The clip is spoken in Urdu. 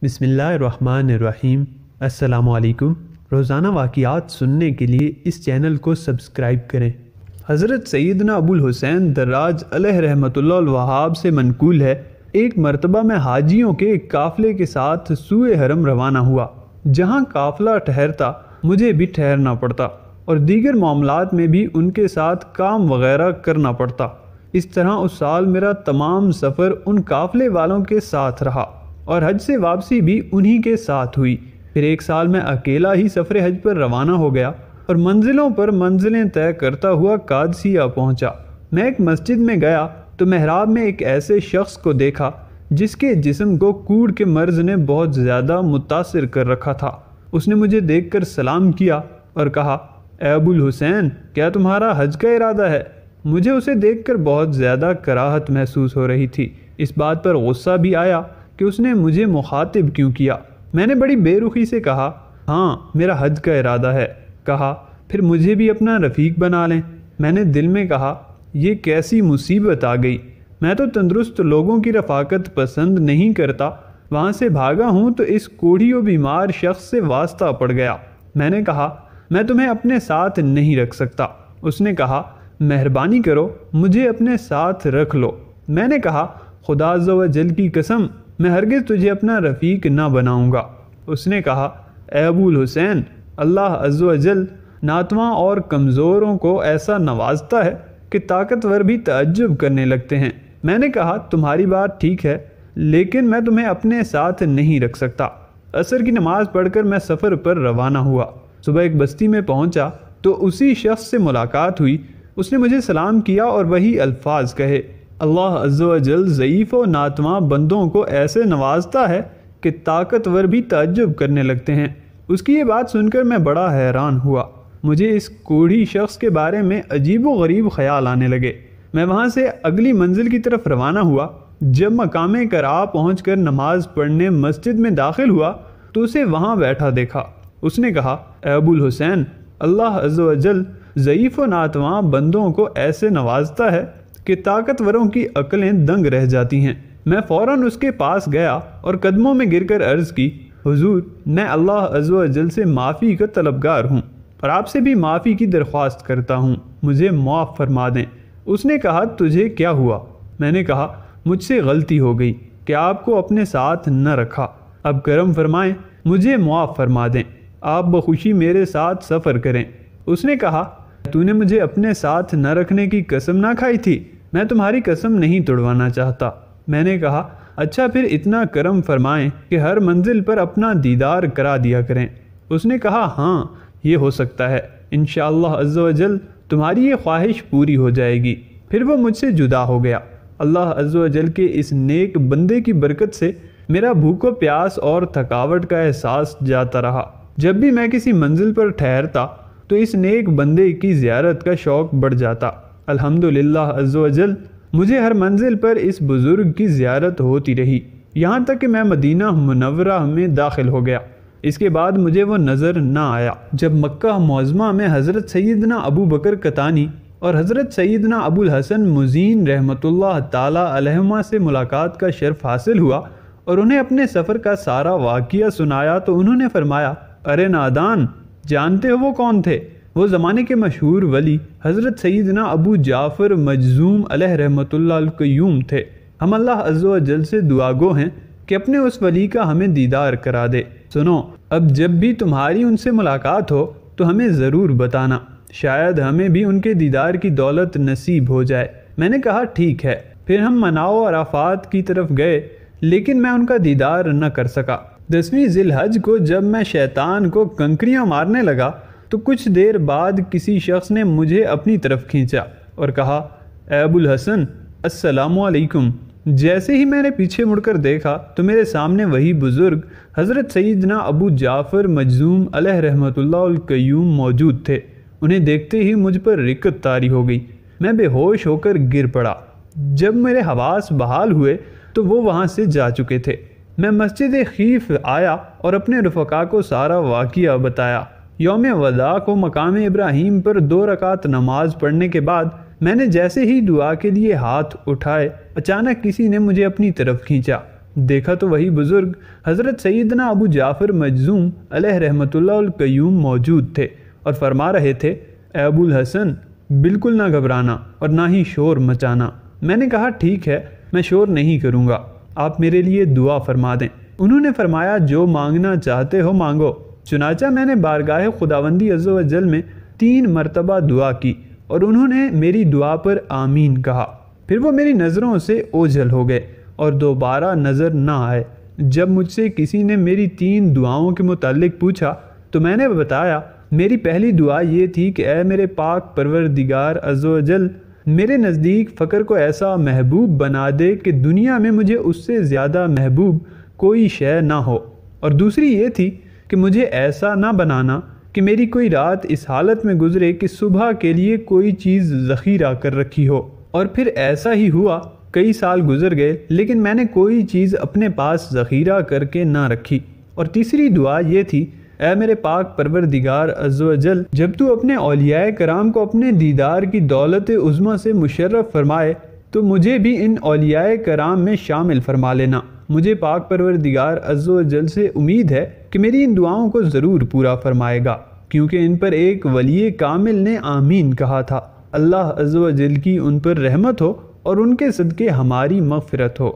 بسم اللہ الرحمن الرحیم۔ السلام علیکم۔ روزانہ واقعات سننے کے لیے اس چینل کو سبسکرائب کریں۔ حضرت سیدنا ابو الحسین دراج علیہ رحمۃ اللہ الوہاب سے منقول ہے، ایک مرتبہ میں حاجیوں کے ایک قافلے کے ساتھ سوئے حرم روانہ ہوا۔ جہاں قافلہ ٹھہرتا مجھے بھی ٹھہرنا پڑتا اور دیگر معاملات میں بھی ان کے ساتھ کام وغیرہ کرنا پڑتا۔ اس طرح اس سال میرا تمام سفر ان قافلے والوں کے ساتھ رہا اور حج سے واپسی بھی انہی کے ساتھ ہوئی۔ پھر ایک سال میں اکیلا ہی سفر حج پر روانہ ہو گیا اور منزلوں پر منزلیں طے کرتا ہوا قادسیہ پہنچا۔ میں ایک مسجد میں گیا تو محراب میں ایک ایسے شخص کو دیکھا جس کے جسم کو کوڑ کے مرض نے بہت زیادہ متاثر کر رکھا تھا۔ اس نے مجھے دیکھ کر سلام کیا اور کہا، اے ابو الحسین، کیا تمہارا حج کا ارادہ ہے؟ مجھے اسے دیکھ کر بہت زیادہ کراہت محسوس ہو رہی تھی۔ اس بات پر غصہ بھی آیا کہ اس نے مجھے مخاطب کیوں کیا۔ میں نے بڑی بے رخی سے کہا، ہاں میرا حج کا ارادہ ہے۔ کہا، پھر مجھے بھی اپنا رفیق بنا لیں۔ میں نے دل میں کہا، یہ کیسی مصیبت آ گئی، میں تو تندرست لوگوں کی رفاقت پسند نہیں کرتا۔ وہاں سے بھاگا ہوں تو اس کوڑھی و بیمار شخص سے واسطہ پڑ گیا۔ میں نے کہا، میں تمہیں اپنے ساتھ نہیں رکھ سکتا۔ اس نے کہا، مہربانی کرو مجھے اپنے ساتھ رکھ لو۔ میں نے کہا، خدا عز و جل کی قسم، میں ہرگز تجھے اپنا رفیق نہ بناؤں گا۔ اس نے کہا، اے ابو الحسین، اللہ عز و جل ناتواں اور کمزوروں کو ایسا نوازتا ہے کہ طاقتور بھی تعجب کرنے لگتے ہیں۔ میں نے کہا، تمہاری بات ٹھیک ہے، لیکن میں تمہیں اپنے ساتھ نہیں رکھ سکتا۔ عصر کی نماز پڑھ کر میں سفر پر روانہ ہوا۔ صبح ایک بستی میں پہنچا تو اسی شخص سے ملاقات ہوئی۔ اس نے مجھے سلام کیا اور وہی الفاظ کہے، اللہ عز و جل ضعیف و ناتواں بندوں کو ایسے نوازتا ہے کہ طاقتور بھی تعجب کرنے لگتے ہیں۔ اس کی یہ بات سن کر میں بڑا حیران ہوا۔ مجھے اس کوڑھی شخص کے بارے میں عجیب و غریب خیال آنے لگے۔ میں وہاں سے اگلی منزل کی طرف روانہ ہوا۔ جب مقام قرا پہنچ کر نماز پڑھنے مسجد میں داخل ہوا تو اسے وہاں بیٹھا دیکھا۔ اس نے کہا، اے ابو الحسین، اللہ عز و جل ضعیف و ناتواں بندوں کو ایسے نوازتا ہے کہ طاقتوروں کی عقلیں دنگ رہ جاتی ہیں۔ میں فوراً اس کے پاس گیا اور قدموں میں گر کر عرض کی، حضور، میں اللہ عز و جل سے معافی کا طلبگار ہوں اور آپ سے بھی معافی کی درخواست کرتا ہوں، مجھے معاف فرما دیں۔ اس نے کہا، تجھے کیا ہوا؟ میں نے کہا، مجھ سے غلطی ہو گئی کہ آپ کو اپنے ساتھ نہ رکھا، اب کرم فرمائیں مجھے معاف فرما دیں، آپ بخوشی میرے ساتھ سفر کریں۔ اس نے کہا، تو نے مجھے اپنے ساتھ نہ رکھنے کی قسم نہ کھائی تھی؟ میں تمہاری قسم نہیں توڑوانا چاہتا۔ میں نے کہا، اچھا پھر اتنا کرم فرمائیں کہ ہر منزل پر اپنا دیدار کرا دیا کریں۔ اس نے کہا، ہاں یہ ہو سکتا ہے، انشاءاللہ عز و جل تمہاری یہ خواہش پوری ہو جائے گی۔ پھر وہ مجھ سے جدا ہو گیا۔ اللہ عز و جل کے اس نیک بندے کی برکت سے میرا بھوک و پیاس اور تھکاوٹ کا احساس جاتا رہا۔ جب بھی میں کسی منزل پر ٹھہرتا تو اس نیک بندے کی زیارت کا شوق بڑھ جاتا۔ الحمدللہ عز و جل مجھے ہر منزل پر اس بزرگ کی زیارت ہوتی رہی، یہاں تک کہ میں مدینہ منورہ میں داخل ہو گیا۔ اس کے بعد مجھے وہ نظر نہ آیا۔ جب مکہ معظمہ میں حضرت سیدنا ابو بکر قطانی اور حضرت سیدنا ابو الحسن مزین رحمۃ اللہ تعالی علیہما سے ملاقات کا شرف حاصل ہوا اور انہیں اپنے سفر کا سارا واقعہ سنایا تو انہوں نے فرمایا، ارے نادان، جانتے ہو وہ کون تھے؟ وہ زمانے کے مشہور ولی حضرت سیدنا ابو جعفر مجذوم علیہ رحمۃ اللہ القیوم تھے۔ ہم اللہ عز و جل سے دعا گو ہیں کہ اپنے اس ولی کا ہمیں دیدار کرا دے۔ سنو، اب جب بھی تمہاری ان سے ملاقات ہو تو ہمیں ضرور بتانا، شاید ہمیں بھی ان کے دیدار کی دولت نصیب ہو جائے۔ میں نے کہا، ٹھیک ہے۔ پھر ہم مناؤ عرفات کی طرف گئے، لیکن میں ان کا دیدار نہ کر سکا۔ 10ویں ذی الحج کو جب میں شیطان کو کنکریاں مارنے لگا تو کچھ دیر بعد کسی شخص نے مجھے اپنی طرف کھینچا اور کہا، اے ابو الحسن، السلام علیکم۔ جیسے ہی میں نے پیچھے مڑ کر دیکھا تو میرے سامنے وہی بزرگ حضرت سیدنا ابو جعفر مجذوم علیہ رحمۃ اللہ القیوم موجود تھے۔ انہیں دیکھتے ہی مجھ پر رکت طاری ہو گئی، میں بے ہوش ہو کر گر پڑا۔ جب میرے حواس بحال ہوئے تو وہ وہاں سے جا چکے تھے۔ میں مسجد خیف آیا اور اپنے رفقا کو سارا واقعہ بتایا۔ یوم وداع کو مقام ابراہیم پر 2 رکعت نماز پڑھنے کے بعد میں نے جیسے ہی دعا کے لیے ہاتھ اٹھائے، اچانک کسی نے مجھے اپنی طرف کھینچا۔ دیکھا تو وہی بزرگ حضرت سیدنا ابو جعفر مجذوم علیہ رحمۃ اللہ القیوم موجود تھے اور فرما رہے تھے، اے ابو الحسن، بالکل نہ گھبرانا اور نہ ہی شور مچانا۔ میں نے کہا ٹھیک ہے، میں شور نہیں کروں گا، آپ میرے لیے دعا فرما دیں۔ انہوں نے فرمایا جو مانگنا چاہتے ہو مانگو۔ چنانچہ میں نے بارگاہ خداوندی عز و جل میں 3 مرتبہ دعا کی اور انہوں نے میری دعا پر آمین کہا۔ پھر وہ میری نظروں سے اوجھل ہو گئے اور دوبارہ نظر نہ آئے۔ جب مجھ سے کسی نے میری 3 دعاؤں کے متعلق پوچھا تو میں نے بتایا، میری پہلی دعا یہ تھی کہ اے میرے پاک پروردگار عز و جل، میرے نزدیک فقر کو ایسا محبوب بنا دے کہ دنیا میں مجھے اس سے زیادہ محبوب کوئی شے نہ ہو، اور دوسری یہ تھی کہ مجھے ایسا نہ بنانا کہ میری کوئی رات اس حالت میں گزرے کہ صبح کے لیے کوئی چیز ذخیرہ کر رکھی ہو۔ اور پھر ایسا ہی ہوا، کئی سال گزر گئے لیکن میں نے کوئی چیز اپنے پاس ذخیرہ کر کے نہ رکھی۔ اور تیسری دعا یہ تھی، اے میرے پاک پروردگار عز و جل، جب تو اپنے اولیاء کرام کو اپنے دیدار کی دولت عظمیٰ سے مشرف فرمائے تو مجھے بھی ان اولیاء کرام میں شامل فرما لینا۔ مجھے پاک پروردگار عز و جل سے امید ہے کہ میری ان دعاؤں کو ضرور پورا فرمائے گا، کیونکہ ان پر ایک ولی کامل نے آمین کہا تھا۔ اللہ عز و جل کی ان پر رحمت ہو اور ان کے صدقے ہماری مغفرت ہو۔